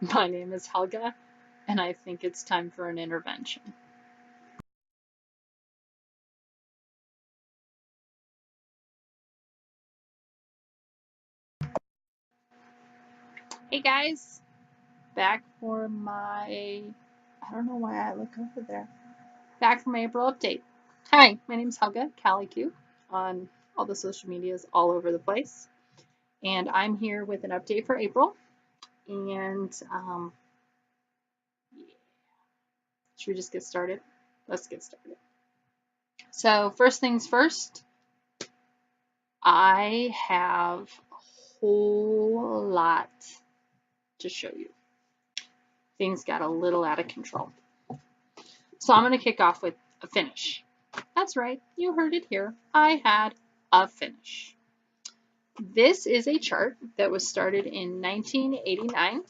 My name is Helga, and I think it's time for an intervention. Hey guys, back for my, I don't know why I look over there. Back for my April update. Hi, my name's Helga, CaliQ, on all the social medias all over the place. And I'm here with an update for April. And yeah. Should we just get started? Let's get started. So first things first, I have a whole lot to show you. Things got a little out of control. So I'm going to kick off with a finish. That's right, you heard it here. I had a finish. This is a chart that was started in 1989.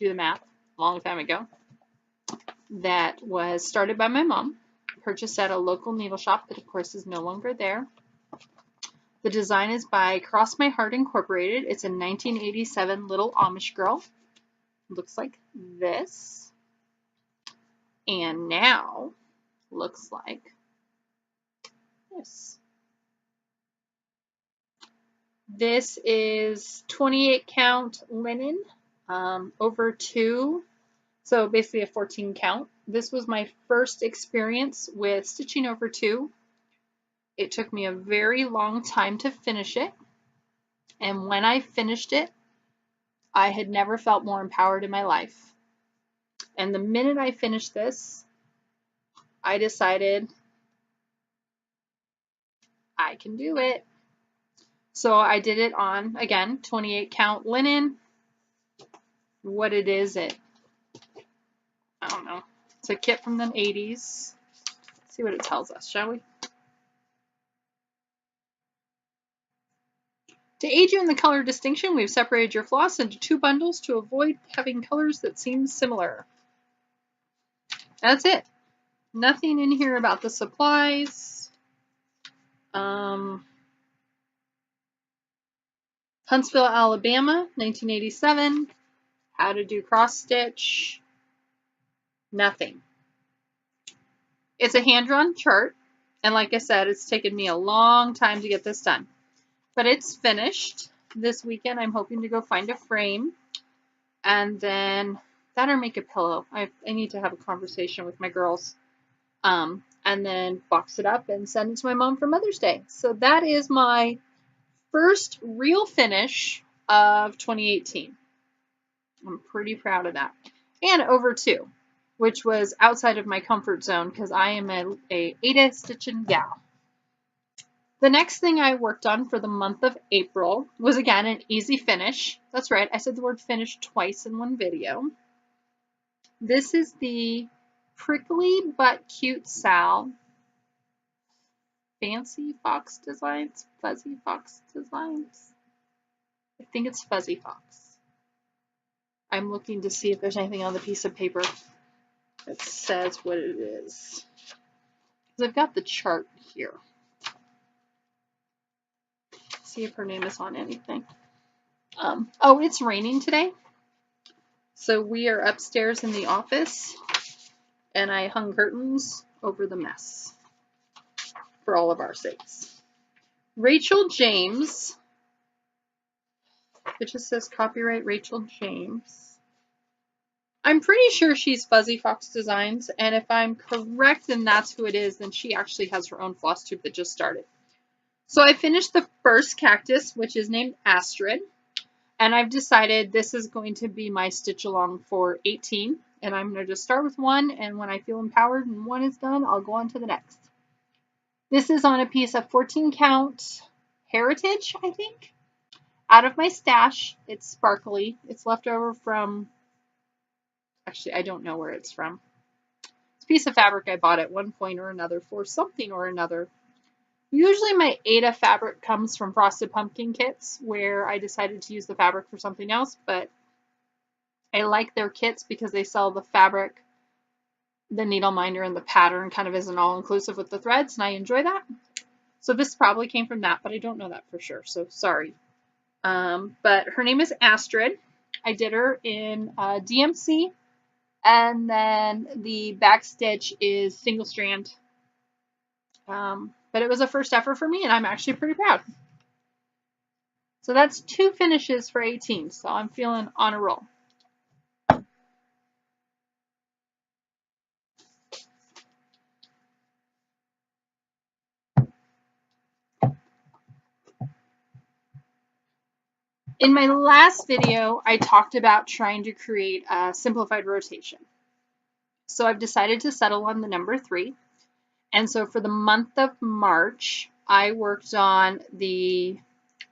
Do the math, a long time ago. That was started by my mom, purchased at a local needle shop that of course is no longer there. The design is by Cross My Heart Incorporated. It's a 1987 little Amish girl. Looks like this. And now looks like this. This is 28 count linen over 2, so basically a 14 count. This was my first experience with stitching over 2. It took me a very long time to finish it, and when I finished it, I had never felt more empowered in my life. And the minute I finished this, I decided I can do it. So I did it on, again, 28 count linen. What it is, I don't know. It's a kit from the 80s. Let's see what it tells us, shall we? To aid you in the color distinction, we've separated your floss into 2 bundles to avoid having colors that seem similar. That's it. Nothing in here about the supplies. Huntsville, Alabama, 1987. How to do cross stitch. Nothing. It's a hand-drawn chart, and like I said, it's taken me a long time to get this done. But it's finished. This weekend, I'm hoping to go find a frame, and then that or make a pillow. I need to have a conversation with my girls, and then box it up and send it to my mom for Mother's Day. So that is my first real finish of 2018. I'm pretty proud of that. And over 2, which was outside of my comfort zone because I am a Ada stitching gal. The next thing I worked on for the month of April was again an easy finish. That's right, I said the word finish twice in one video. This is the Prickly But Cute Sal Fancy Fox Designs, Fuzzy Fox Designs. I think it's Fuzzy Fox. I'm looking to see if there's anything on the piece of paper that says what it is. Because I've got the chart here. See if her name is on anything. Oh, it's raining today. So we are upstairs in the office, and I hung curtains over the mess for all of our sakes. Rachel James. It just says copyright Rachel James. I'm pretty sure she's Fuzzy Fox Designs, and if I'm correct and that's who it is, then she actually has her own floss tube that just started. So I finished the first cactus, which is named Astrid, and I've decided this is going to be my stitch along for 18, and I'm going to just start with 1, and when I feel empowered and 1 is done, I'll go on to the next. This is on a piece of 14 count Heritage, I think. Out of my stash, it's sparkly. It's left over from, actually, I don't know where it's from. It's a piece of fabric I bought at one point or another for something or another. Usually my Ada fabric comes from Frosted Pumpkin kits where I decided to use the fabric for something else, but I like their kits because they sell the fabric, the needle minder, and the pattern kind of as an all-inclusive with the threads, and I enjoy that. So this probably came from that, but I don't know that for sure, so sorry. But her name is Astrid. I did her in DMC, and then the back stitch is single strand. But it was a first effort for me, and I'm actually pretty proud. So that's 2 finishes for 18, so I'm feeling on a roll. In my last video, I talked about trying to create a simplified rotation. So I've decided to settle on the number 3. And so for the month of March, I worked on the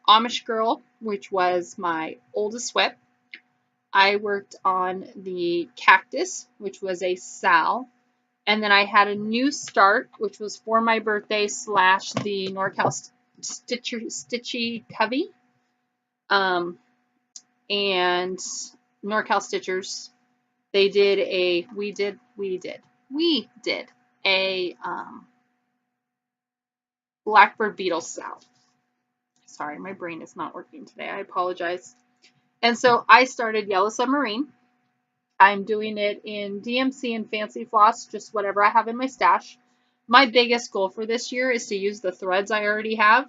Amish Girl, which was my oldest whip. I worked on the Cactus, which was a Sal. And then I had a new start, which was for my birthday / the NorCal Stitchy Covey. And NorCal Stitchers, we did a Blackbird Beetle Sal. Sorry, my brain is not working today. I apologize. And so I started Yellow Submarine. I'm doing it in DMC and Fancy Floss, just whatever I have in my stash. My biggest goal for this year is to use the threads I already have.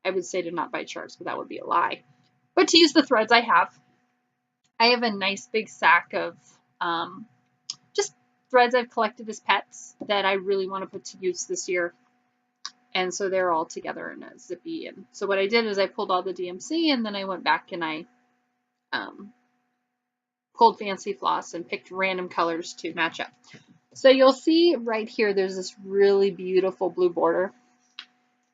I would say to not buy charts, but that would be a lie. But to use the threads I have. I have a nice big sack of just threads I've collected as pets that I really want to put to use this year. And so they're all together in a zippy. And so what I did is I pulled all the DMC, and then I went back and I pulled Fancy Floss and picked random colors to match up. So you'll see right here there's this really beautiful blue border.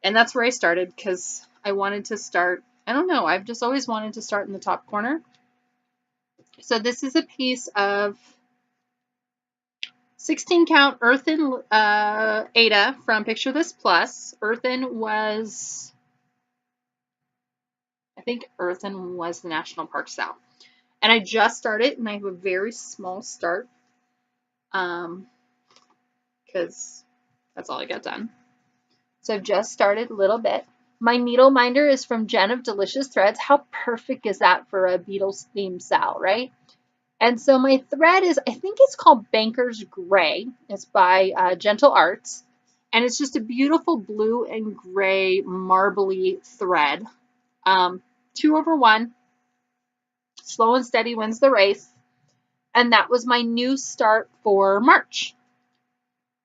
And that's where I started because I wanted to start, I don't know, I've just always wanted to start in the top corner. So this is a piece of 16 count Earthen Ada from Picture This Plus. Earthen was, I think Earthen was the National Park Sal. And I just started, and I have a very small start because that's all I got done. So I've just started a little bit. My needle minder is from Jen of Delicious Threads. How perfect is that for a Beatles themed Sal, right? And so my thread is, I think it's called Banker's Gray. It's by Gentle Arts. And it's just a beautiful blue and gray marbly thread. 2/1. Slow and steady wins the race. And that was my new start for March.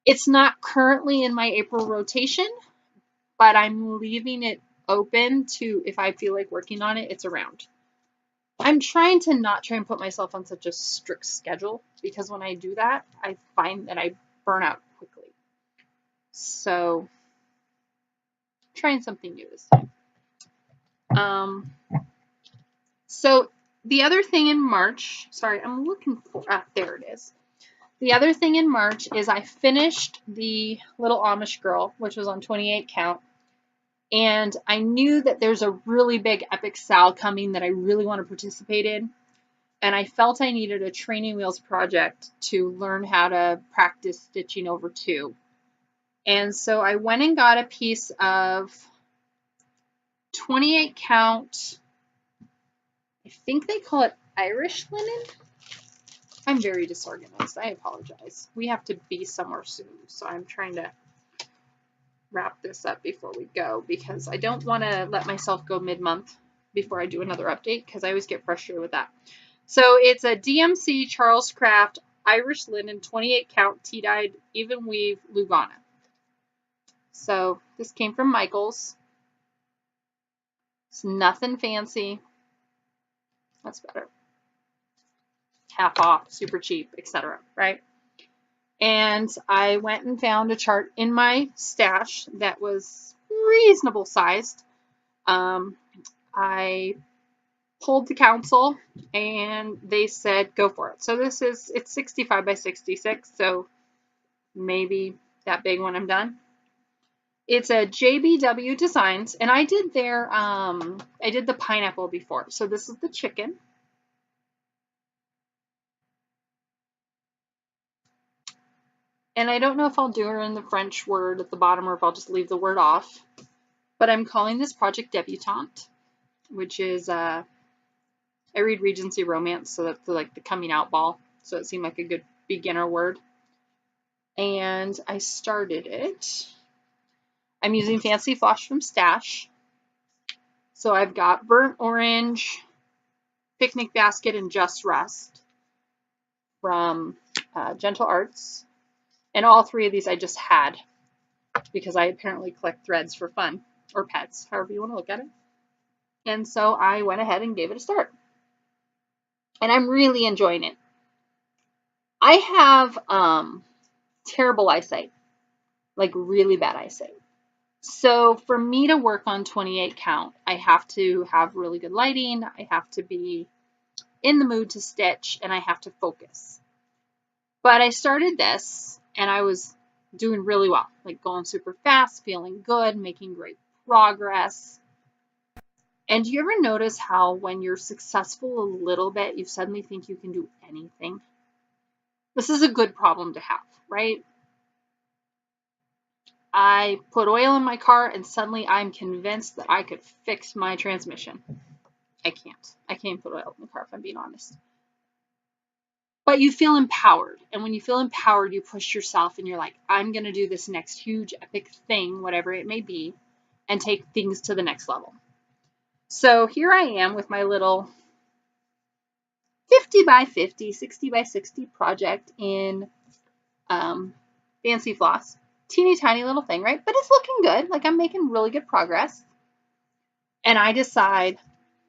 It's not currently in my April rotation, but I'm leaving it open to, if I feel like working on it, it's around. I'm trying to not try and put myself on such a strict schedule, because when I do that, I find that I burn out quickly. So, trying something new this time. So, the other thing in March, sorry, I'm looking for, there it is. The other thing in March is I finished the Little Amish Girl, which was on 28 count. And I knew that there's a really big epic Sal coming that I really want to participate in. And I felt I needed a training wheels project to learn how to practice stitching over 2. And so I went and got a piece of 28 count, I think they call it Irish linen. I'm very disorganized. I apologize. We have to be somewhere soon, so I'm trying to wrap this up before we go, because I don't want to let myself go mid-month before I do another update, because I always get frustrated with that. So it's a DMC Charles Craft Irish linen 28 count tea-dyed even weave Lugana. So this came from Michael's. It's nothing fancy. That's better. Half off, super cheap, etc. Right? And I went and found a chart in my stash that was reasonable sized. I pulled the council and they said go for it. So this is, it's 65 by 66, so maybe that big when I'm done. It's a JBW Designs, and I did their I did the pineapple before. So this is the chicken. And I don't know if I'll do her in the French word at the bottom or if I'll just leave the word off. But I'm calling this project Debutante, which is I read Regency Romance, so that's like the coming out ball. So it seemed like a good beginner word. And I started it. I'm using Fancy Floss from Stash. So I've got Burnt Orange, Picnic Basket, and Just Rest from Gentle Arts. And all three of these I just had because I apparently collect threads for fun, or pets, however you want to look at it. And so I went ahead and gave it a start. And I'm really enjoying it. I have terrible eyesight, like really bad eyesight. So for me to work on 28 count, I have to have really good lighting, I have to be in the mood to stitch, and I have to focus. But I started this and I was doing really well, like going super fast, feeling good, making great progress. And do you ever notice how when you're successful a little bit, you suddenly think you can do anything? This is a good problem to have, right? I put oil in my car and suddenly I'm convinced that I could fix my transmission. I can't. I can't put oil in the car if I'm being honest. But you feel empowered. And when you feel empowered, you push yourself and you're like, I'm going to do this next huge epic thing, whatever it may be, and take things to the next level. So here I am with my little 50 by 50, 60 by 60 project in Fancy Floss. Teeny tiny little thing, right? But it's looking good. Like I'm making really good progress. And I decide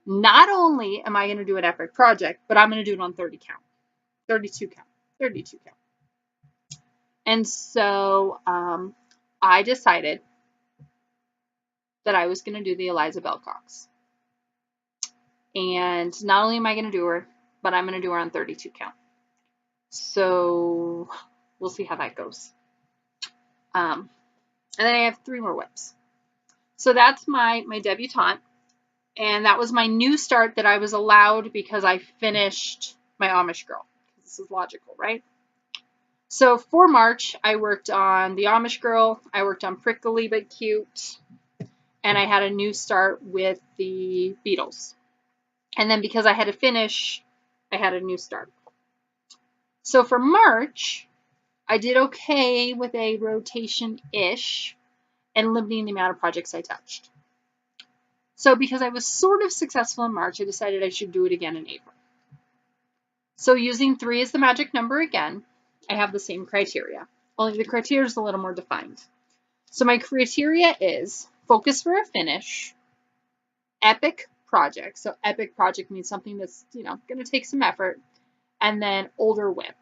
not only am I going to do an epic project, but I'm going to do it on 30 count, 32 count, 32 count. And so I decided that I was going to do the Eliza Bellcox. And not only am I going to do her, but I'm going to do her on 32 count. So we'll see how that goes. And then I have 3 more whips. So that's my debutante. And that was my new start that I was allowed because I finished my Amish Girl. This is logical, right? So for March, I worked on the Amish Girl. I worked on Prickly But Cute. And I had a new start with the Beatles. And then because I had to finish, I had a new start. So for March, I did okay with a rotation-ish and limiting the amount of projects I touched. So because I was sort of successful in March, I decided I should do it again in April. So using 3 as the magic number again, I have the same criteria, only the criteria is a little more defined. So my criteria is focus for a finish, epic project. So epic project means something that's, going to take some effort, and then older whip.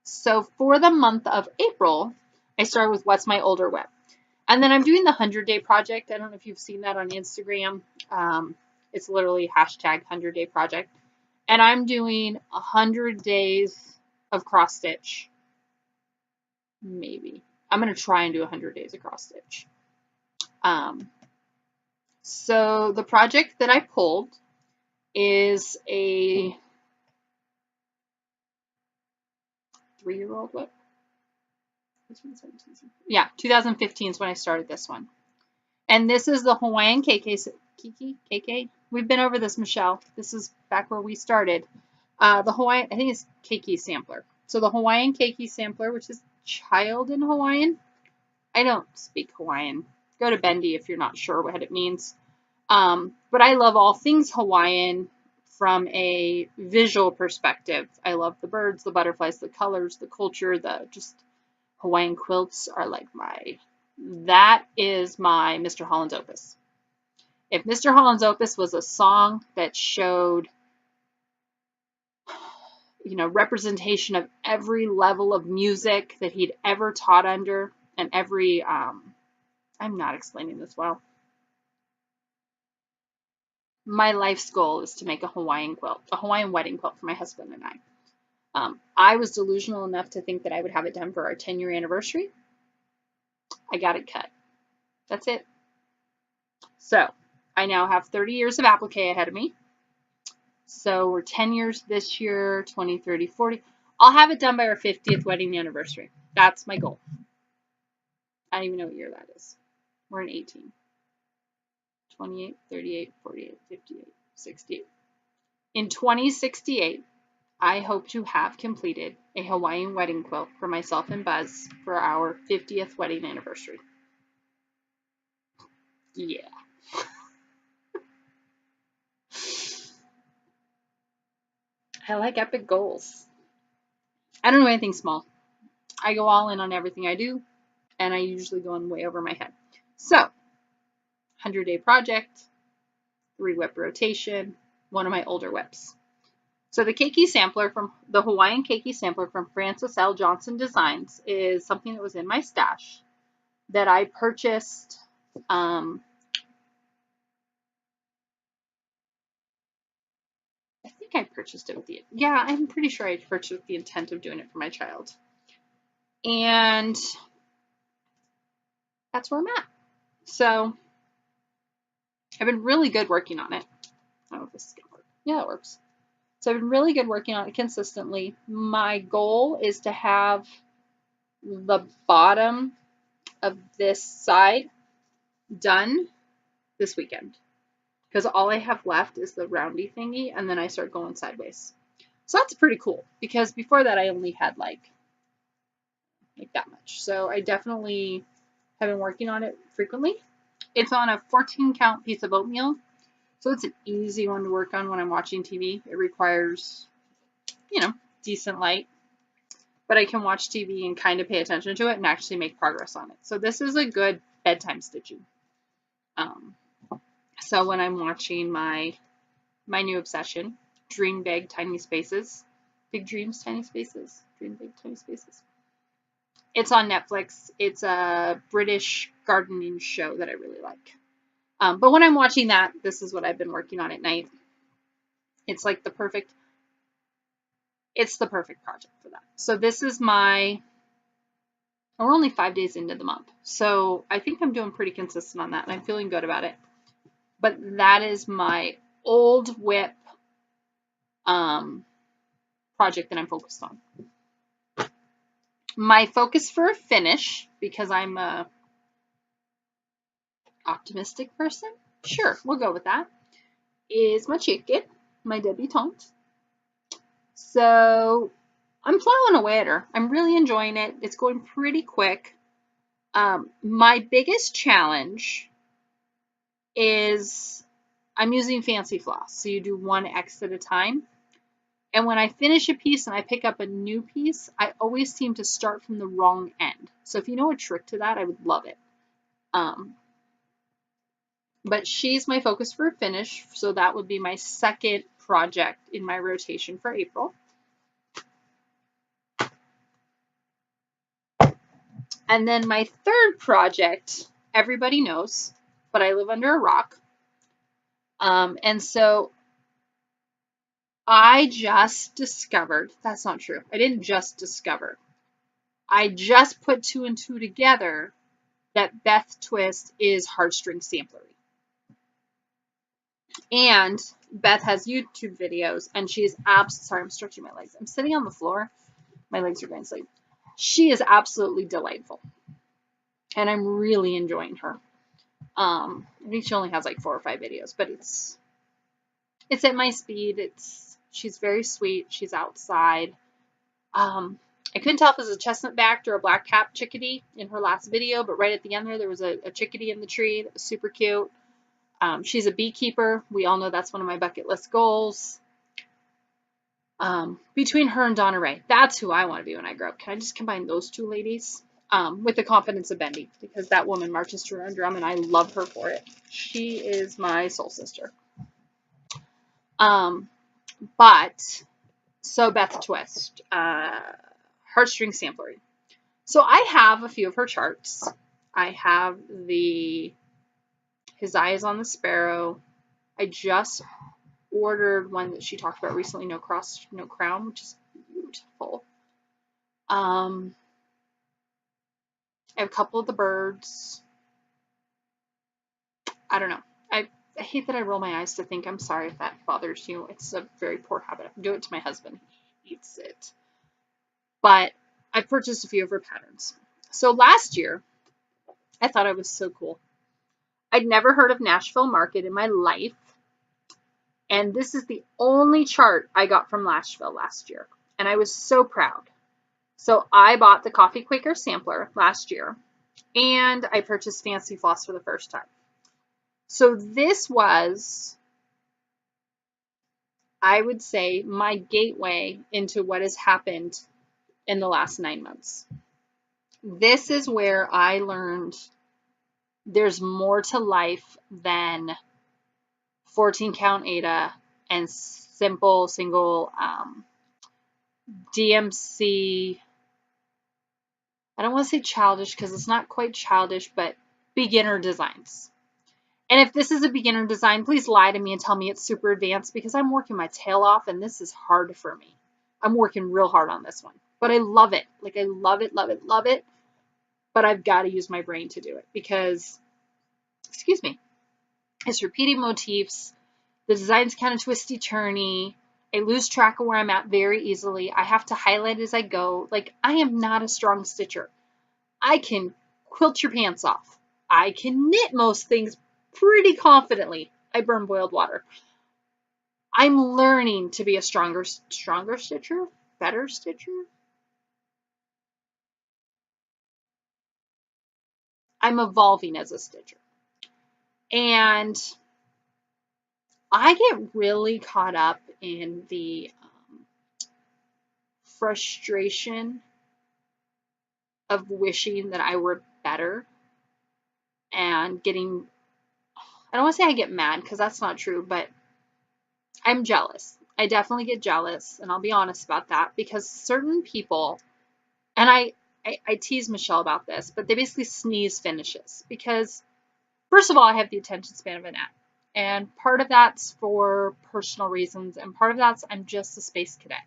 So for the month of April, I started with what's my older whip. And then I'm doing the 100-day project. I don't know if you've seen that on Instagram. It's literally hashtag 100-day project. And I'm doing 100 days of cross stitch. Maybe. I'm going to try and do 100 days of cross stitch. So the project that I pulled is a 3-year-old whip. Yeah, 2015 is when I started this one. And this is the Hawaiian KK. We've been over this, Michelle. This is back where we started. The Hawaiian, I think it's Keiki sampler. So the Hawaiian Keiki sampler, which is child in Hawaiian. I don't speak Hawaiian. Go to Bendy if you're not sure what it means. But I love all things Hawaiian from a visual perspective. I love the birds, the butterflies, the colors, the culture, the just Hawaiian quilts are like that is my Mr. Holland's Opus. If Mr. Holland's Opus was a song that showed, representation of every level of music that he'd ever taught under, and every, I'm not explaining this well. My life's goal is to make a Hawaiian quilt, a Hawaiian wedding quilt for my husband and I. I was delusional enough to think that I would have it done for our 10-year anniversary. I got it cut. That's it. So I now have 30 years of applique ahead of me. So we're 10 years this year, 20, 30, 40. I'll have it done by our 50th wedding anniversary. That's my goal. I don't even know what year that is. We're in 18. 28, 38, 48, 58, 68. In 2068, I hope to have completed a Hawaiian wedding quilt for myself and Buzz for our 50th wedding anniversary. Yeah. I like epic goals. I don't do anything small. I go all in on everything I do, and I usually go in way over my head. So, 100-day project, 3-whip rotation, one of my older whips. So the keiki sampler from the Hawaiian keiki sampler from Francis L. Johnson Designs is something that was in my stash that I purchased. I think I purchased it with the, yeah, I'm pretty sure I purchased it with the intent of doing it for my child. And that's where I'm at. So I've been really good working on it. I don't know if this is going to work. Yeah, it works. So I've been really good working on it consistently. My goal is to have the bottom of this side done this weekend, because all I have left is the roundy thingy, and then I start going sideways. So that's pretty cool, because before that I only had like that much. So I definitely have been working on it frequently. It's on a 14 count piece of oatmeal, so it's an easy one to work on when I'm watching TV. It requires, you know, decent light, but I can watch TV and kind of pay attention to it and actually make progress on it. So this is a good bedtime stitching. So when I'm watching my new obsession, Dream Big, Tiny Spaces, Big Dreams, Tiny Spaces, Dream Big, Tiny Spaces. It's on Netflix. It's a British gardening show that I really like. But when I'm watching that, this is what I've been working on at night. It's like the perfect project for that. So this is we're only 5 days into the month. So I think I'm doing pretty consistent on that, and I'm feeling good about it. But that is my old whip project that I'm focused on. My focus for a finish, because I'm a optimistic person, sure, we'll go with that, is my chicken, my debutante. So I'm plowing away at her. I'm really enjoying it. It's going pretty quick. My biggest challenge is I'm using fancy floss. So you do 1X at a time. And when I finish a piece and I pick up a new piece, I always seem to start from the wrong end. So if you know a trick to that, I would love it. But she's my focus for a finish, so that would be my second project in my rotation for April. And then my third project, everybody knows, but I live under a rock. And so I just discovered, that's not true. I didn't just discover. I just put 2 and 2 together that Beth Twist is heartstring samplery. And Beth has YouTube videos, and she is sorry, I'm stretching my legs. I'm sitting on the floor. My legs are going to sleep. She is absolutely delightful, and I'm really enjoying her. I think she only has like 4 or 5 videos, but it's at my speed. She's very sweet. She's outside. I couldn't tell if it was a chestnut-backed or a black-capped chickadee in her last video, but right at the end there was a chickadee in the tree that was super cute. She's a beekeeper. We all know that's one of my bucket list goals. Between her and Donna Ray, that's who I want to be when I grow up. Can I just combine those 2 ladies with the confidence of Bendy, because that woman marches to her own drum, and I love her for it. She is my soul sister. So Beth Twist, heartstring samplery. So I have a few of her charts. I have His Eye is on the Sparrow. I just ordered one that she talked about recently, No Cross, No Crown, which is beautiful. I have a couple of the birds. I don't know. I hate that I roll my eyes to think. I'm sorry if that bothers you. It's a very poor habit. I do it to my husband. He hates it. But I've purchased a few of her patterns. So last year, I thought it was so cool. I'd never heard of Nashville Market in my life. And this is the only chart I got from Lashville last year. And I was so proud. So I bought the Coffee Quaker sampler last year. And I purchased Fancy Floss for the first time. So this was, I would say, my gateway into what has happened in the last 9 months. This is where I learned there's more to life than 14 count Ada and simple single DMC. I don't want to say childish because it's not quite childish, but beginner designs. And if this is a beginner design, please lie to me and tell me it's super advanced, because I'm working my tail off and this is hard for me. I'm working real hard on this one, but I love it. Like, I love it, love it, love it. But I've got to use my brain to do it because, excuse me, it's repeating motifs. The design's kind of twisty turny. I lose track of where I'm at very easily. I have to highlight as I go. Like, I am not a strong stitcher. I can quilt your pants off. I can knit most things pretty confidently. I burn boiled water. I'm learning to be a stronger stitcher, better stitcher. I'm evolving as a stitcher. And I get really caught up in the frustration of wishing that I were better and getting, I don't want to say I get mad because that's not true, but I'm jealous. I definitely get jealous, and I'll be honest about that, because certain people, and I tease Michelle about this, but they basically sneeze finishes because, first of all, I have the attention span of a gnat. And part of that's for personal reasons, and part of that's I'm just a space cadet.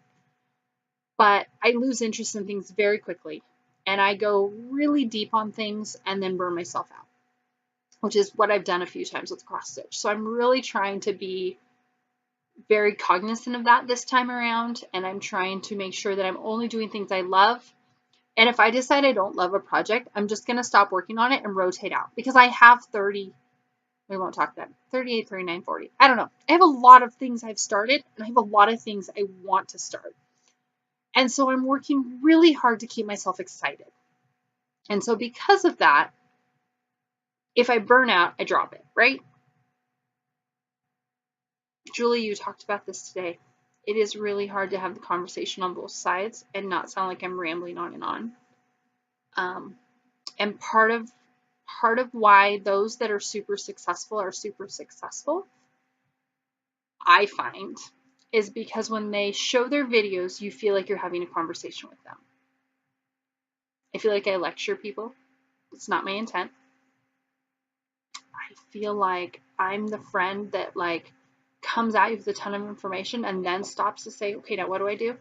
But I lose interest in things very quickly, and I go really deep on things and then burn myself out, which is what I've done a few times with cross stitch. So I'm really trying to be very cognizant of that this time around, and I'm trying to make sure that I'm only doing things I love. And if I decide I don't love a project, I'm just going to stop working on it and rotate out, because I have 30, we won't talk that, 38, 39, 40. I don't know. I have a lot of things I've started, and I have a lot of things I want to start. And so I'm working really hard to keep myself excited. And so because of that, if I burn out, I drop it, right? Julie, you talked about this today. It is really hard to have the conversation on both sides and not sound like I'm rambling on and on. And part of why those that are super successful, I find, is because when they show their videos, you feel like you're having a conversation with them. I feel like I lecture people. It's not my intent. I feel like I'm the friend that like comes at you with a ton of information and then stops to say, okay, now what do I do?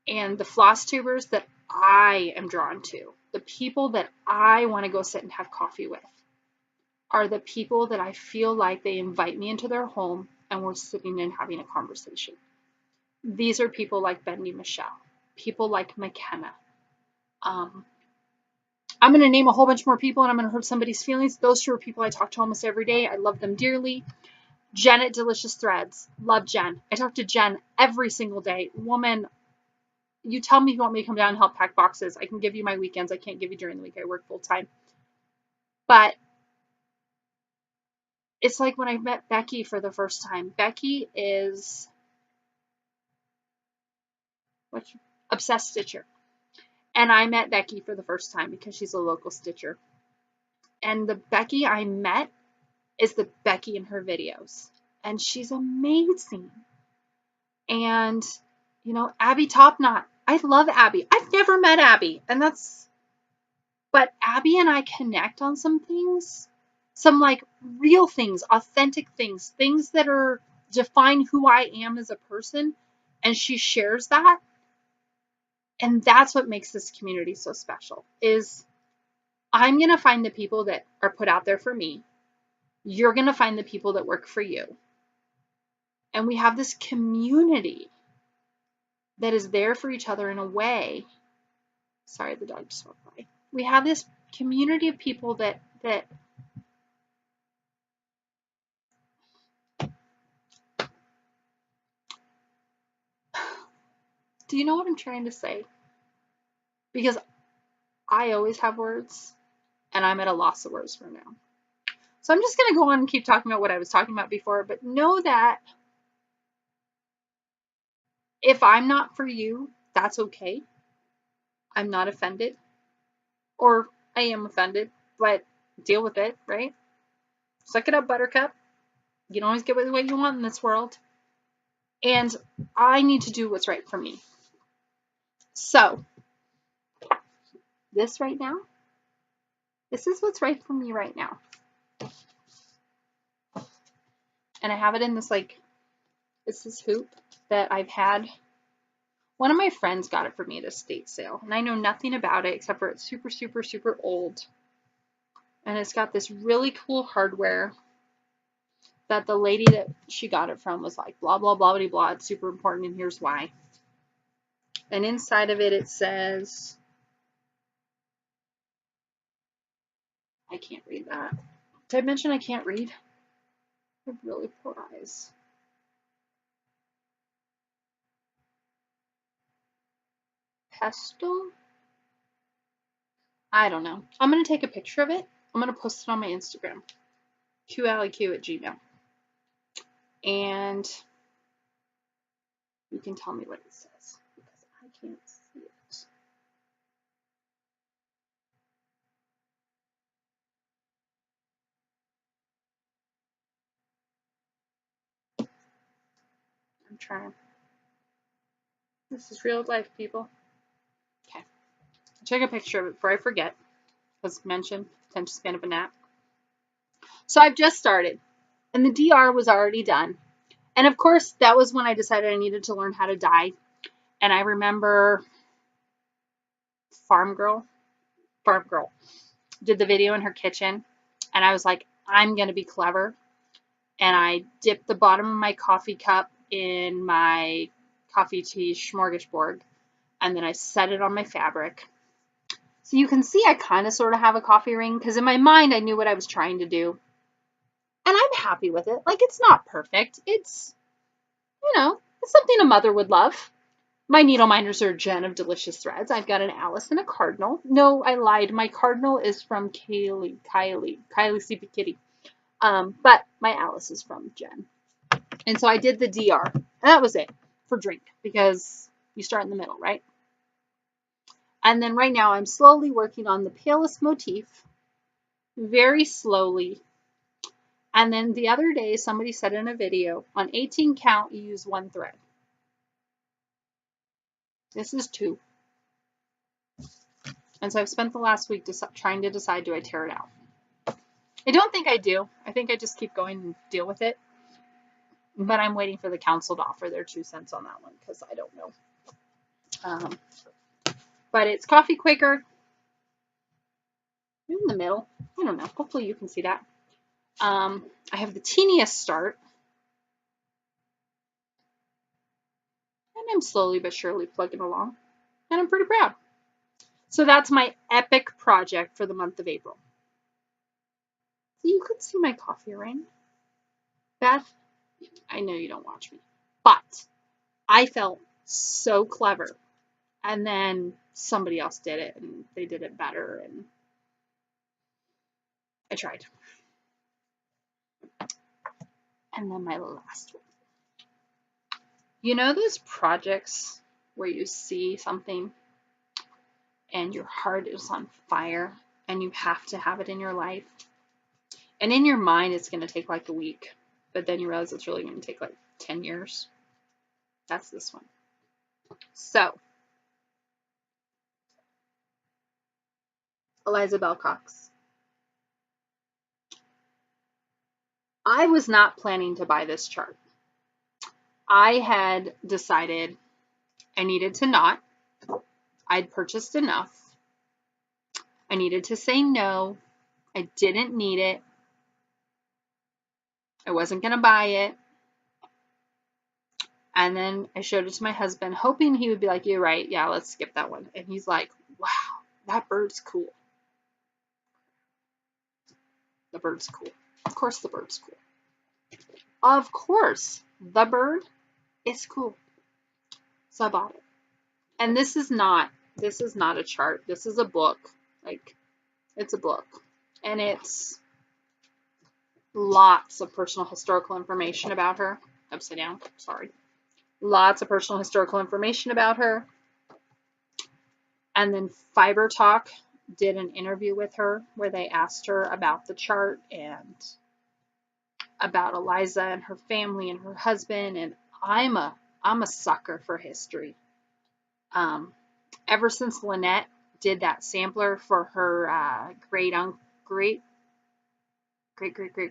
And the floss tubers that I am drawn to, the people that I want to go sit and have coffee with, are the people that I feel like they invite me into their home and we're sitting and having a conversation. These are people like Bendy Michelle, people like McKenna. I'm going to name a whole bunch more people and I'm going to hurt somebody's feelings. Those two are people I talk to almost every day. I love them dearly. Jen at Delicious Threads. Love Jen. I talk to Jen every single day. Woman, you tell me you want me to come down and help pack boxes. I can give you my weekends. I can't give you during the week. I work full time. But it's like when I met Becky for the first time. Becky is obsessed stitcher. And I met Becky for the first time because she's a local stitcher. And the Becky I met is the Becky in her videos. And she's amazing. And, you know, Abby Topknot. I love Abby. I've never met Abby. But Abby and I connect on some things. Some like real things, authentic things, things that are define who I am as a person. And she shares that. And that's what makes this community so special, is I'm going to find the people that are put out there for me. You're going to find the people that work for you. And we have this community that is there for each other in a way. Sorry, the dog just walked by. We have this community of people that Do you know what I'm trying to say? Because I always have words, and I'm at a loss of words for now. So I'm just going to go on and keep talking about what I was talking about before, but know that if I'm not for you, that's okay. I'm not offended. Or I am offended, but deal with it, right? Suck it up, buttercup. You don't always get what you want in this world. And I need to do what's right for me. So, this right now, this is what's right for me right now. And I have it in this, like, it's this hoop that I've had. One of my friends got it for me at a estate sale. And I know nothing about it except for it's super, super, super old. And it's got this really cool hardware that the lady that she got it from was like, blah, blah, blah, blah, blah. It's super important, and here's why. And inside of it, it says, I can't read that. Did I mention I can't read? I have really poor eyes. Pestle? I don't know. I'm going to take a picture of it. I'm going to post it on my Instagram. QAliQ@gmail. And you can tell me what it says because I can't see it. I'm trying. This is real life, people. Okay. Take a picture of it before I forget. As mentioned, attention span of a gnat. So I've just started, and the DR was already done. And of course, that was when I decided I needed to learn how to dye. And I remember Farm Girl did the video in her kitchen, and I was like, I'm going to be clever. And I dipped the bottom of my coffee cup in my coffee tea smorgasbord, and then I set it on my fabric. So you can see I kind of sort of have a coffee ring, because in my mind I knew what I was trying to do. And I'm happy with it. Like, it's not perfect. It's, it's something a mother would love. My needle minders are a Jen of Delicious Threads. I've got an Alice and a Cardinal. No, I lied. My Cardinal is from Kylie Sleepy Kitty. But my Alice is from Jen. And so I did the DR. And that was it for drink, because you start in the middle, right? And then right now I'm slowly working on the palest motif, very slowly. And then the other day somebody said in a video, on 18 count you use one thread. This is 2. And so I've spent the last week trying to decide, do I tear it out? I don't think I do. I think I just keep going and deal with it. But I'm waiting for the council to offer their 2 cents on that one, because I don't know. But it's Coffee Quaker. In the middle. I don't know. Hopefully you can see that. I have the teeniest start. And I'm slowly but surely plugging along. And I'm pretty proud. So that's my epic project for the month of April. So you could see my coffee ring. Beth, I know you don't watch me, but I felt so clever. And then somebody else did it, and they did it better, and I tried. And then my last one. You know those projects where you see something and your heart is on fire and you have to have it in your life? And in your mind, it's going to take like a week, but then you realize it's really going to take like 10 years. That's this one. So, Eliza Bell Cox. I was not planning to buy this chart. I had decided I needed to not. I'd purchased enough. I needed to say no. I didn't need it. I wasn't going to buy it. And then I showed it to my husband, hoping he would be like, you're right. Yeah, let's skip that one. And he's like, wow, that bird's cool. The bird's cool. Of course the bird's cool. Of course the bird is cool. So I bought it. And this is not a chart. This is a book. Like, it's a book. And it's lots of personal historical information about her. Upside down, sorry. Lots of personal historical information about her. And then Fiber Talk did an interview with her where they asked her about the chart and about Eliza and her family and her husband. And I'm a sucker for history. Ever since Lynette did that sampler for her great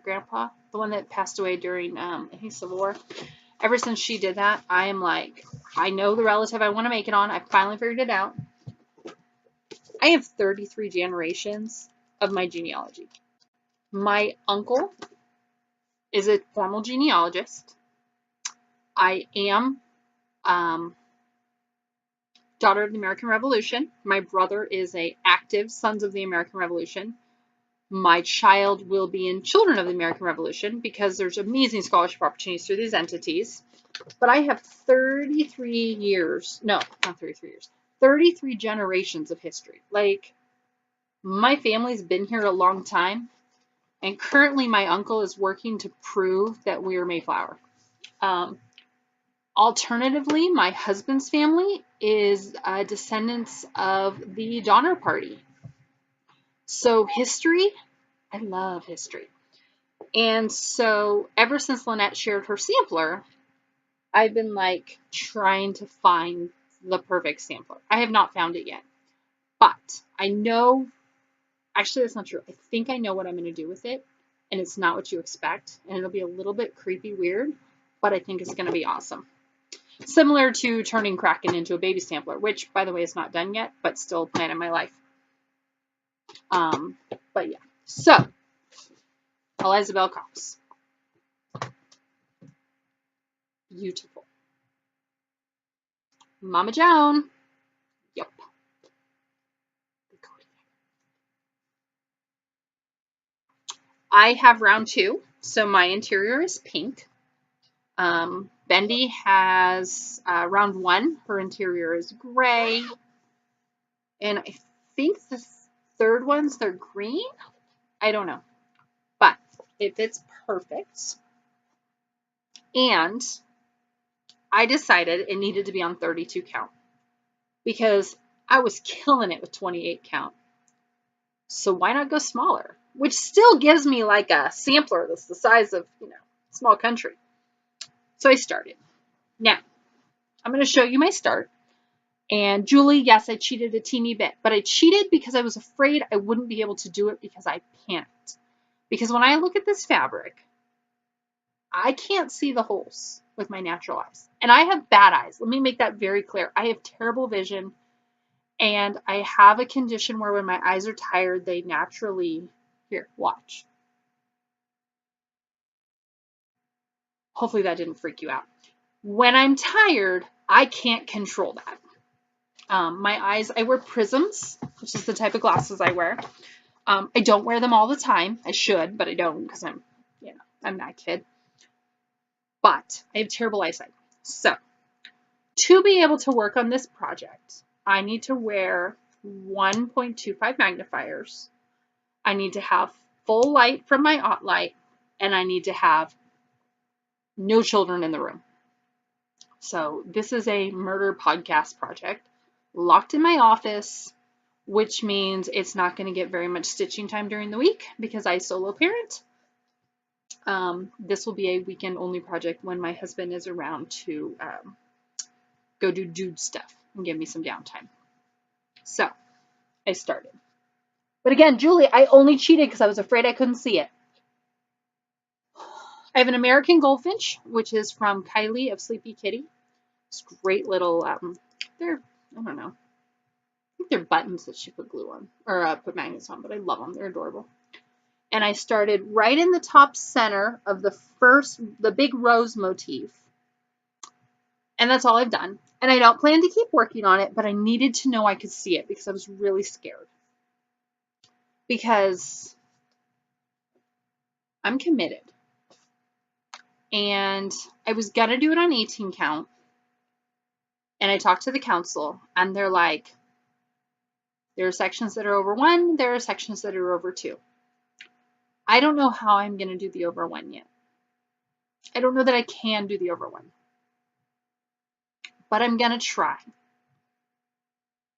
grandpa, the one that passed away during I think Civil War. Ever since she did that, I am like, I know the relative I want to make it on. I finally figured it out. I have 33 generations of my genealogy. My uncle is a formal genealogist. I am daughter of the American Revolution. My brother is a active Sons of the American Revolution. My child will be in Children of the American Revolution because there's amazing scholarship opportunities through these entities. But I have 33 years, no, not 33 years, 33 generations of history. Like, my family's been here a long time, and currently my uncle is working to prove that we are Mayflower. Alternatively, my husband's family is descendants of the Donner Party. So history, I love history. And so ever since Lynette shared her sampler, I've been like trying to find the perfect sampler. I have not found it yet, but I know, actually that's not true. I think I know what I'm going to do with it, and it's not what you expect, and it'll be a little bit creepy weird, but I think it's going to be awesome. Similar to turning Kraken into a baby sampler, which by the way is not done yet, but still a plan in my life. But yeah, so Elizabeth Cox. Beautiful. Mama Joan. Yep. I have round 2, so my interior is pink. Bendy has round 1. Her interior is gray. And I think the third ones, they're green. I don't know. But it fits perfect. And I decided it needed to be on 32 count because I was killing it with 28 count. So why not go smaller? Which still gives me like a sampler that's the size of, small country. So I started. Now, I'm going to show you my start. And Julie, yes, I cheated a teeny bit, but I cheated because I was afraid I wouldn't be able to do it because I panicked. Because when I look at this fabric, I can't see the holes with my natural eyes. And I have bad eyes. Let me make that very clear. I have terrible vision, and I have a condition where when my eyes are tired, they naturally, here, watch. Hopefully that didn't freak you out. When I'm tired, I can't control that. My eyes, I wear prisms, which is the type of glasses I wear. I don't wear them all the time. I should, but I don't because I'm that kid. But I have terrible eyesight. So to be able to work on this project, I need to wear 1.25 magnifiers. I need to have full light from my OttLight, and I need to have no children in the room. So this is a murder podcast project locked in my office, which means it's not going to get very much stitching time during the week because I solo parent. This will be a weekend only project when my husband is around to go do dude stuff and give me some downtime. So I started. But again, Julie, I only cheated because I was afraid I couldn't see it. I have an American Goldfinch, which is from Kylie of Sleepy Kitty. It's great little, they're, I don't know. I think they're buttons that she put glue on, or put magnets on, but I love them. They're adorable. And I started right in the top center of the big rose motif. And that's all I've done. And I don't plan to keep working on it, but I needed to know I could see it because I was really scared. Because I'm committed. And I was going to do it on 18 count. And I talked to the council, and they're like, there are sections that are over 1, there are sections that are over 2. I don't know how I'm going to do the over 1 yet. I don't know that I can do the over 1. But I'm going to try.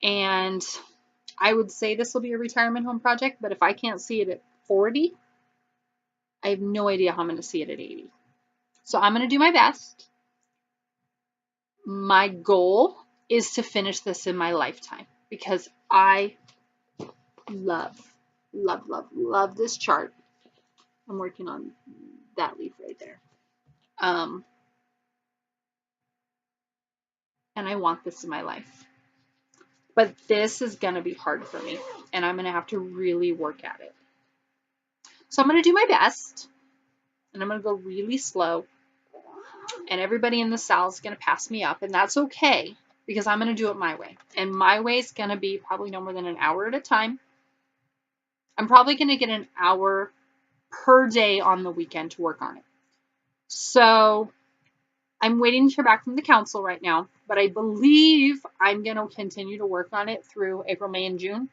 And I would say this will be a retirement home project, but if I can't see it at 40, I have no idea how I'm going to see it at 80. So I'm going to do my best. My goal is to finish this in my lifetime because I love this chart. I'm working on that leaf right there. And I want this in my life. But this is going to be hard for me, and I'm going to have to really work at it. So I'm going to do my best, and I'm going to go really slow, and everybody in the cell is going to pass me up, and that's okay because I'm going to do it my way. And my way is going to be probably no more than an hour at a time. I'm probably going to get an hour per day on the weekend to work on it. So I'm waiting to hear back from the council right now, but I believe I'm going to continue to work on it through April, May, and June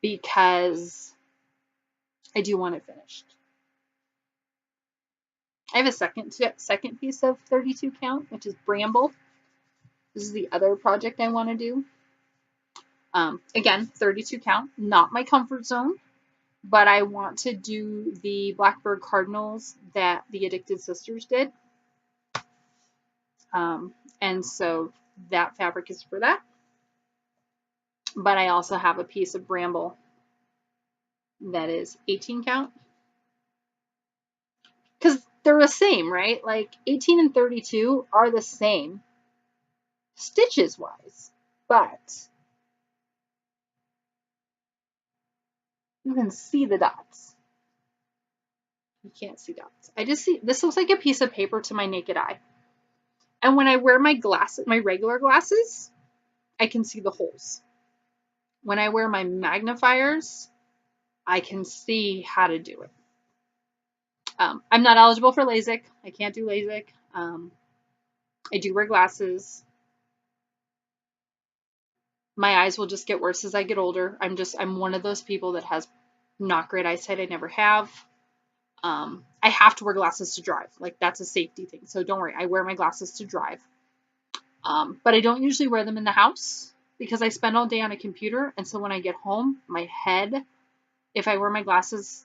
because I do want it finished. I have a second piece of 32 count, which is Bramble. This is the other project I want to do. Again, 32 count, not my comfort zone, but I want to do the Blackbird Cardinals that the Addicted Sisters did. And so that fabric is for that. But I also have a piece of Bramble that is 18 count. Because they're the same, right? Like 18 and 32 are the same stitches wise, but you can see the dots. You can't see dots. I just see, this looks like a piece of paper to my naked eye. And when I wear my glasses, my regular glasses, I can see the holes. When I wear my magnifiers, I can see how to do it. I'm not eligible for LASIK. I can't do LASIK. I do wear glasses. My eyes will just get worse as I get older. I'm one of those people that has not great eyesight. I never have. I have to wear glasses to drive. Like that's a safety thing. So don't worry. I wear my glasses to drive. But I don't usually wear them in the house because I spend all day on a computer. And so when I get home, my head, if I wear my glasses,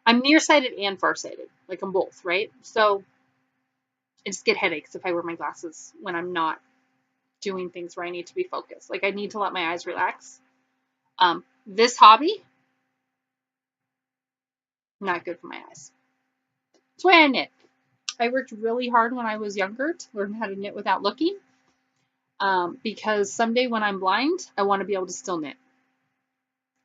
I'm nearsighted and farsighted. Like I'm both, right? So I just get headaches if I wear my glasses when I'm not doing things where I need to be focused. Like I need to let my eyes relax. This hobby, not good for my eyes. That's why I knit. I worked really hard when I was younger to learn how to knit without looking. Because someday when I'm blind, I want to be able to still knit.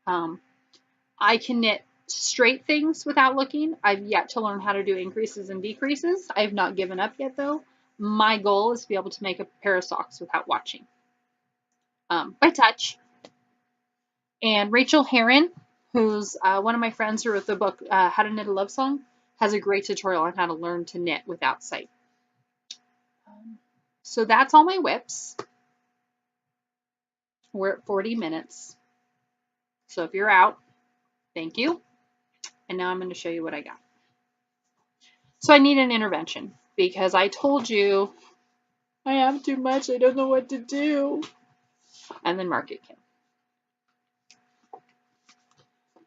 I can knit straight things without looking. I've yet to learn how to do increases and decreases. I have not given up yet though. My goal is to be able to make a pair of socks without watching. By touch. And Rachel Herron, who's one of my friends who wrote the book How to Knit a Love Song, has a great tutorial on how to learn to knit without sight. So that's all my whips. We're at 40 minutes. So if you're out, thank you. And now I'm going to show you what I got. So I need an intervention because I told you I have too much. I don't know what to do. And then market came.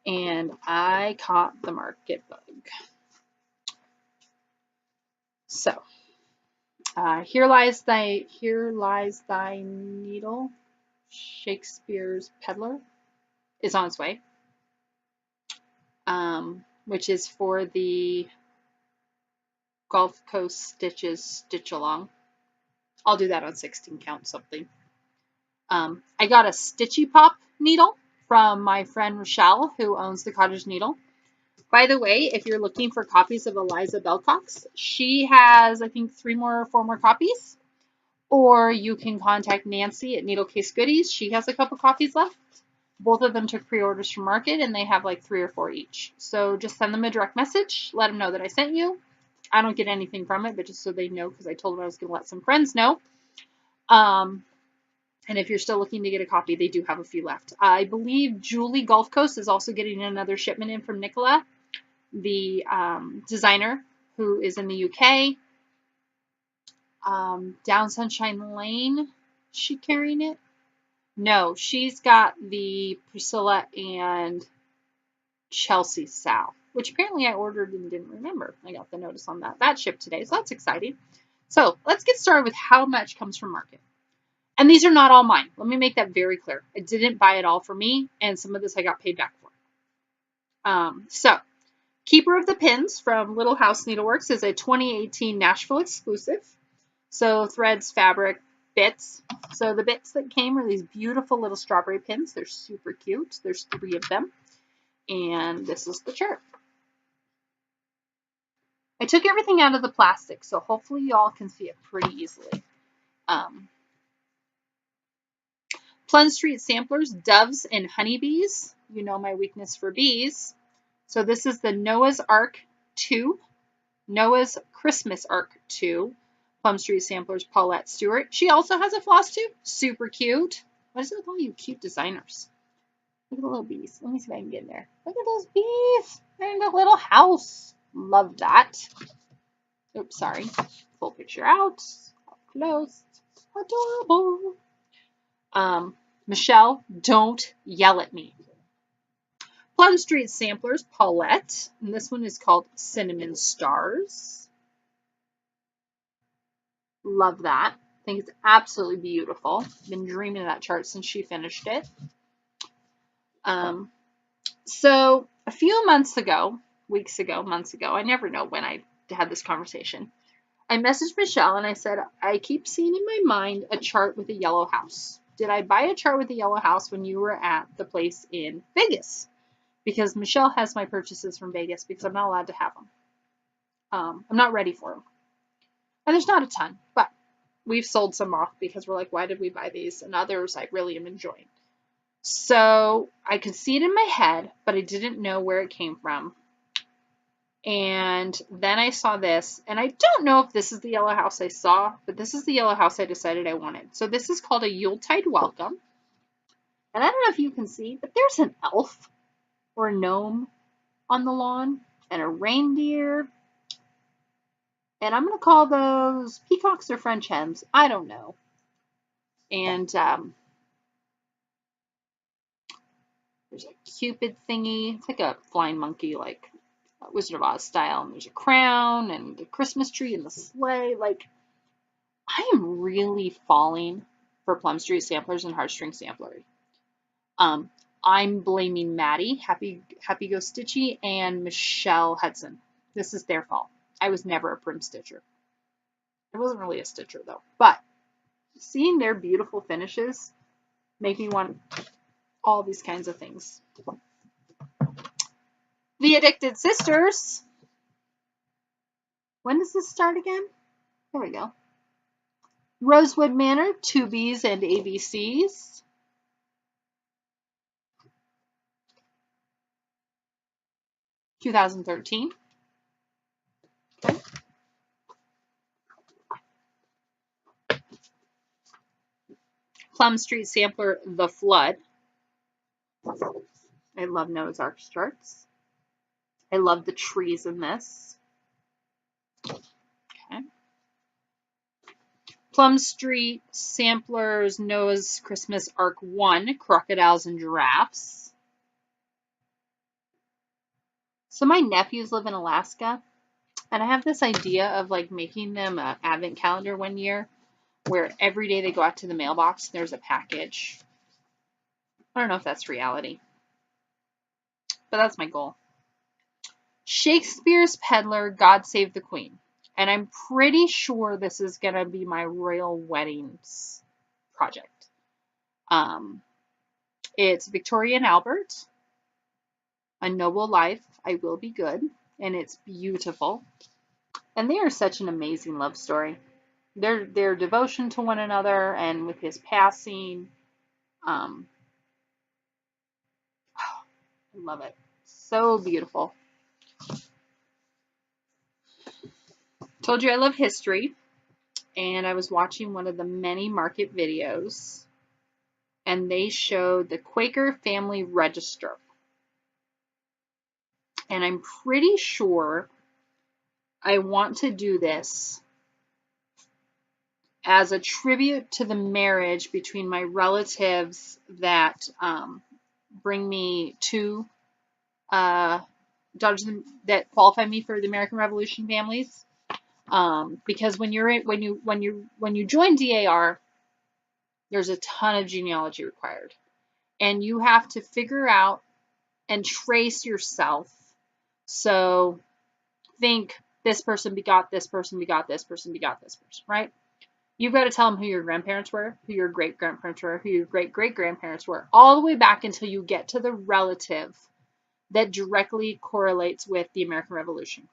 And I caught the market bug. So here lies thy needle. Shakespeare's Peddler is on its way, which is for the Gulf Coast Stitches Stitch Along. I'll do that on 16 count something. I got a Stitchy Pop needle from my friend Rochelle, who owns the Cottage Needle. By the way, if you're looking for copies of Eliza Bellcox, she has, I think, 4 more copies. Or you can contact Nancy at Needle Case Goodies. She has a couple copies left. Both of them took pre-orders from Market, and they have like 3 or 4 each. So just send them a direct message. Let them know that I sent you. I don't get anything from it, but just so they know, because I told them I was going to let some friends know. And if you're still looking to get a copy, they do have a few left. I believe Julie Gulf Coast is also getting another shipment in from Nicola, the designer who is in the UK. Down Sunshine Lane, is she carrying it? No, she's got the Priscilla and Chelsea Sal, which apparently I ordered and didn't remember. I got the notice on that. That shipped today, so that's exciting. So let's get started with how much comes from market. And these are not all mine. Let me make that very clear. I didn't buy it all for me, and some of this I got paid back for. So Keeper of the Pins from Little House Needleworks is a 2018 Nashville exclusive. So threads, fabric, bits. So the bits that came are these beautiful little strawberry pins. They're super cute. There's 3 of them. And this is the chart. I took everything out of the plastic, so hopefully y'all can see it pretty easily. Plum Street Samplers, Doves and Honeybees. You know my weakness for bees. So this is the Noah's Ark 2. Noah's Christmas Ark 2. Plum Street Samplers, Paulette Stewart. She also has a floss tube. Super cute. What is it with all you cute designers? Look at the little bees. Let me see if I can get in there. Look at those bees. They're in the little house. Love that. Oops, sorry. Full picture out. Up close. Adorable. Michelle, don't yell at me. Plum Street Samplers, Paulette. And this one is called Cinnamon Stars. Love that. I think it's absolutely beautiful. Been dreaming of that chart since she finished it. So a few months ago, weeks ago, months ago, I never know when I had this conversation, I messaged Michelle and I said, I keep seeing in my mind a chart with a yellow house. Did I buy a chart with a yellow house when you were at the place in Vegas? Because Michelle has my purchases from Vegas because I'm not allowed to have them. I'm not ready for them. And there's not a ton, but we've sold some off because we're like, why did we buy these? And others I really am enjoying. So I could see it in my head, but I didn't know where it came from. And then I saw this, and I don't know if this is the yellow house I saw, but this is the yellow house I decided I wanted. So this is called a Yuletide Welcome. And I don't know if you can see, but there's an elf or a gnome on the lawn and a reindeer. And I'm going to call those peacocks or French hens. I don't know. And there's a Cupid thingy. It's like a flying monkey, like Wizard of Oz style. And there's a crown and a Christmas tree and the sleigh. Like, I am really falling for Plum Street Samplers and Heartstring Samplery. I'm blaming Maddie, Happy Go Stitchy, and Michelle Hudson. This is their fault. I was never a prim stitcher. I wasn't really a stitcher though. But seeing their beautiful finishes make me want all these kinds of things. The Addicted Sisters. When does this start again? There we go. Rosewood Manor, 2Bs and ABCs. (2013). Okay. Plum Street Sampler, The Flood. I love Noah's Ark charts. I love the trees in this. Okay. Plum Street Samplers, Noah's Christmas Ark 1, Crocodiles and Giraffes. So my nephews live in Alaska, and I have this idea of like making them an advent calendar one year where every day they go out to the mailbox, there's a package. I don't know if that's reality, but that's my goal. Shakespeare's Peddler, God Save the Queen. And I'm pretty sure this is going to be my royal weddings project. It's Victoria and Albert, A Noble Life, I Will Be Good, and it's beautiful. And they are such an amazing love story. Their devotion to one another, and with his passing, I love it. So beautiful. Told you I love history, and I was watching one of the many market videos, and they showed the Quaker Family Register. And I'm pretty sure I want to do this as a tribute to the marriage between my relatives that bring me two daughters that qualify me for the American Revolution families. Because when you join DAR, there's a ton of genealogy required, and you have to figure out and trace yourself. So think this person begot this person begot this person begot this person, right? You've got to tell them who your grandparents were, who your great-grandparents were, who your great-great-grandparents were, all the way back until you get to the relative that directly correlates with the American Revolution.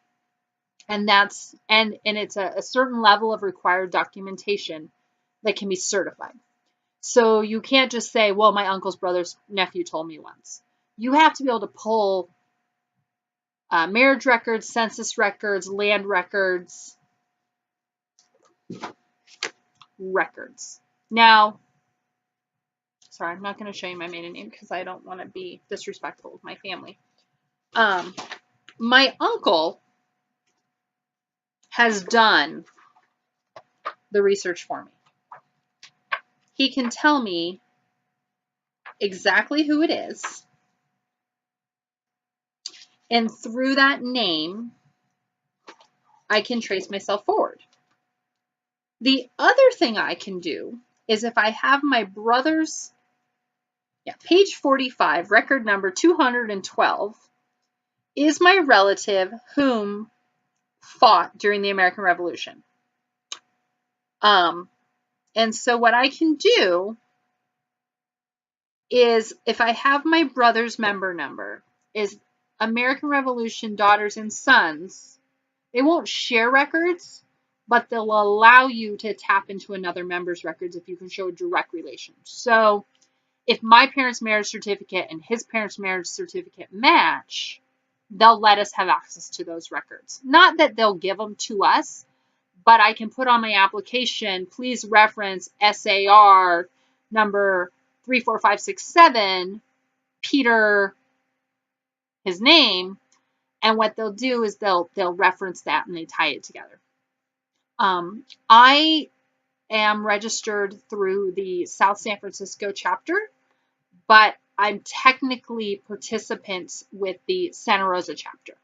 And that's and it's a certain level of required documentation that can be certified. So you can't just say, well, my uncle's brother's nephew told me once. You have to be able to pull marriage records, census records, land records, Now, sorry, I'm not going to show you my maiden name because I don't want to be disrespectful with my family. My uncle has done the research for me. He can tell me exactly who it is, and through that name, I can trace myself forward. The other thing I can do is if I have my brother's, page 45, record number 212, is my relative whom fought during the American Revolution. And so what I can do is if I have my brother's member number is American Revolution daughters and sons, they won't share records, but they'll allow you to tap into another member's records if you can show a direct relation. So if my parents' marriage certificate and his parents' marriage certificate match, they'll let us have access to those records. Not that they'll give them to us, but I can put on my application, please reference SAR number 34567, Peter, his name, and what they'll do is they'll reference that and they tie it together. I am registered through the South San Francisco chapter, but I'm technically participant with the Santa Rosa chapter.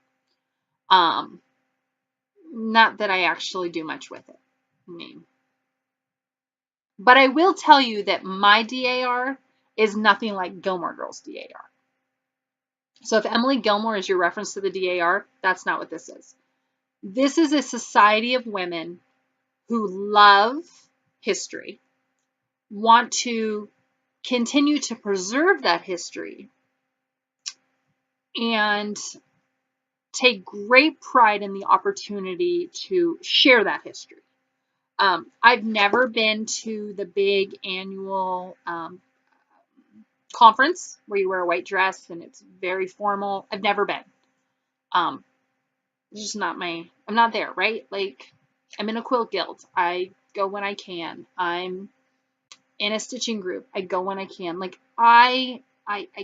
Not that I actually do much with it. But I will tell you that my DAR is nothing like Gilmore Girls' DAR. So if Emily Gilmore is your reference to the DAR, that's not what this is. This is a society of women who love history, want to continue to preserve that history, and take great pride in the opportunity to share that history. I've never been to the big annual conference where you wear a white dress and it's very formal. I've never been. It's just not I'm not there, right? Like, I'm in a quilt guild. I go when I can. I'm in a stitching group. I go when I can. Like, I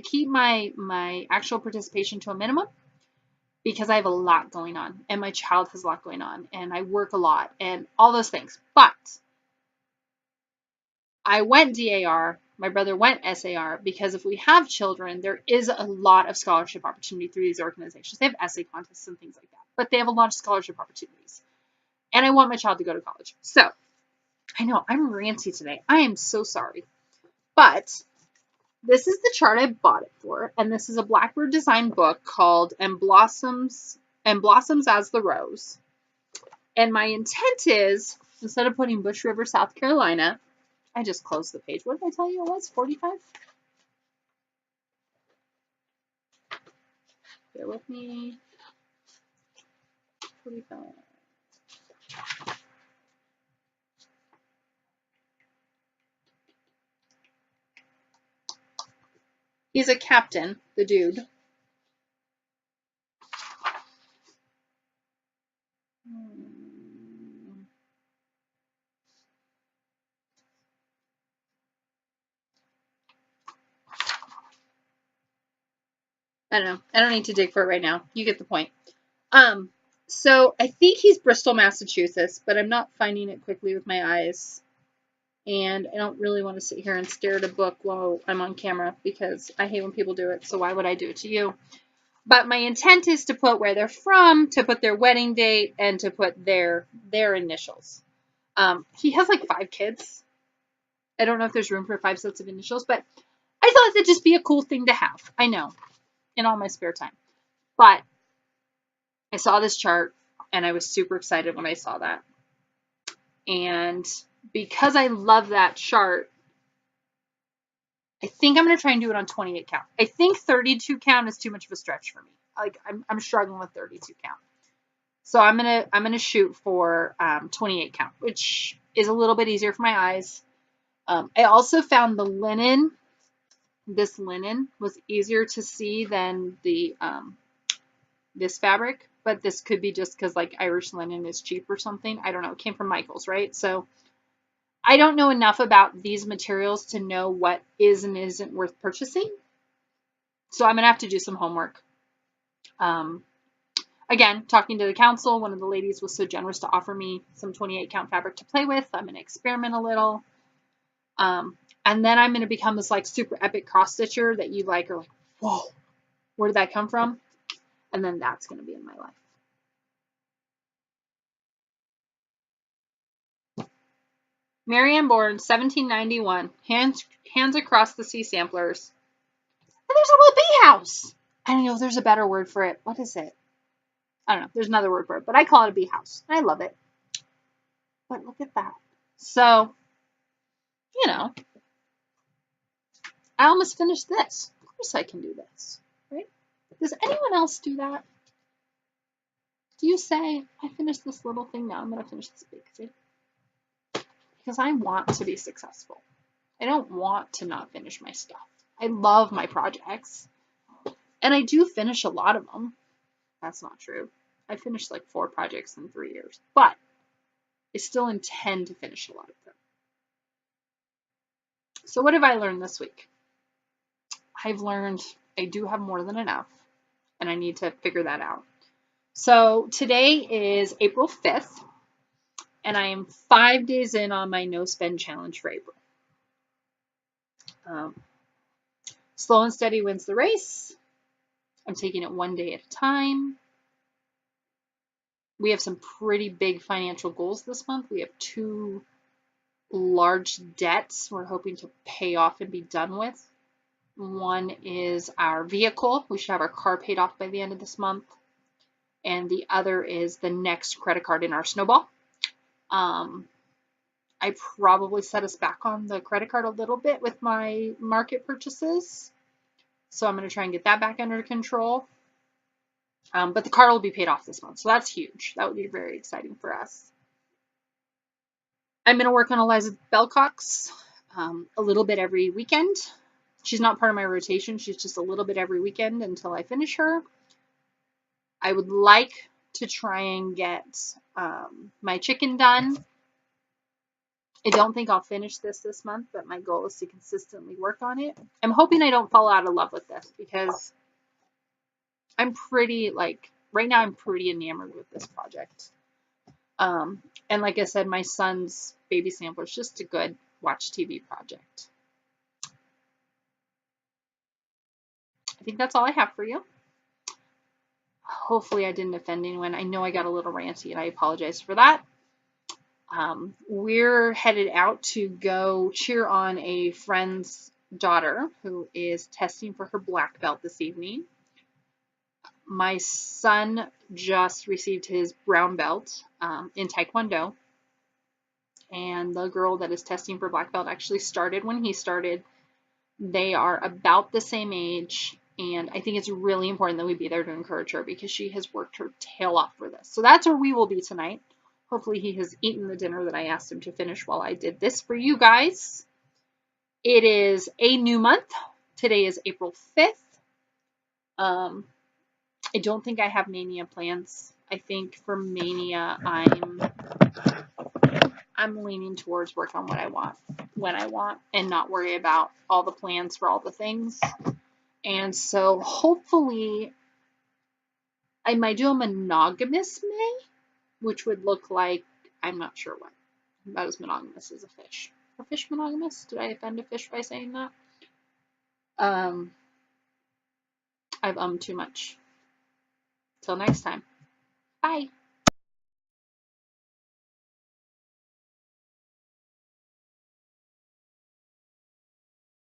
keep my actual participation to a minimum because I have a lot going on and my child has a lot going on and I work a lot and all those things. But I went DAR, my brother went SAR, because if we have children, there is a lot of scholarship opportunity through these organizations. They have essay contests and things like that, but they have a lot of scholarship opportunities. And I want my child to go to college. So, I know, I'm ranty today. I am so sorry. But this is the chart I bought it for, and this is a Blackbird design book called And Blossoms as the Rose. And my intent is, instead of putting Bush River, South Carolina, I just closed the page. What did I tell you it was? 45? Bear with me. 45. He's a captain, the dude. I don't know. I don't need to dig for it right now. You get the point. So I think he's Bristol, Massachusetts, but I'm not finding it quickly with my eyes. And I don't really want to sit here and stare at a book while I'm on camera because I hate when people do it. So why would I do it to you? But my intent is to put where they're from, to put their wedding date, and to put their initials. He has like 5 kids. I don't know if there's room for 5 sets of initials, but I thought that'd just be a cool thing to have. I know, in all my spare time. But I saw this chart, and I was super excited when I saw that. And because I love that chart, I think I'm going to try and do it on 28 count. I think 32 count is too much of a stretch for me. Like I'm struggling with 32 count. So I'm gonna shoot for 28 count, which is a little bit easier for my eyes. I also found the linen. This linen was easier to see than the this fabric, but this could be just because like Irish linen is cheap or something. I don't know. It came from Michael's, right? So I don't know enough about these materials to know what is and isn't worth purchasing. So I'm gonna have to do some homework. Again, talking to the council, one of the ladies was so generous to offer me some 28 count fabric to play with. I'm going to experiment a little. And then I'm going to become this like super epic cross stitcher that you like are like, whoa, where did that come from? And then that's going to be in my life. Marianne Bourne, 1791, hands across the sea samplers. And there's a little bee house. I don't know if there's a better word for it. What is it? I don't know. There's another word for it, but I call it a bee house. I love it. But look at that. So, you know, I almost finished this. Of course I can do this, right? Does anyone else do that? Do you say, I finished this little thing, now I'm going to finish this big thing? Because I want to be successful. I don't want to not finish my stuff. I love my projects. And I do finish a lot of them. That's not true. I finished like 4 projects in 3 years. But I still intend to finish a lot of them. So what have I learned this week? I've learned I do have more than enough. And I need to figure that out. So today is April 5th. And I am 5 days in on my no spend challenge for April. Slow and steady wins the race. I'm taking it one day at a time. We have some pretty big financial goals this month. We have 2 large debts we're hoping to pay off and be done with. One is our vehicle. We should have our car paid off by the end of this month. And the other is the next credit card in our snowball. I probably set us back on the credit card a little bit with my market purchases. So I'm going to try and get that back under control. But the card will be paid off this month. So that's huge. That would be very exciting for us. I'm going to work on Eliza Bellcox a little bit every weekend. She's not part of my rotation. She's just a little bit every weekend until I finish her. I would like to try and get my chicken done. I don't think I'll finish this month, but my goal is to consistently work on it. I'm hoping I don't fall out of love with this because I'm pretty, like, right now I'm pretty enamored with this project. And like I said, my son's baby sampler is just a good watch TV project. I think that's all I have for you. Hopefully I didn't offend anyone. I know I got a little ranty and I apologize for that. We're headed out to go cheer on a friend's daughter who is testing for her black belt this evening. My son just received his brown belt in Taekwondo. And the girl that is testing for black belt actually started when he started. They are about the same age. And I think it's really important that we be there to encourage her because she has worked her tail off for this. So that's where we will be tonight. Hopefully he has eaten the dinner that I asked him to finish while I did this for you guys. It is a new month. Today is April 5th. I don't think I have Mania plans. I think for Mania, I'm leaning towards work on what I want, when I want, and not worry about all the plans for all the things. And so hopefully I might do a monogamous May, which would look like, I'm not sure what. About as monogamous as a fish. Are fish monogamous? Did I offend a fish by saying that? Um, I've too much. Till next time. Bye.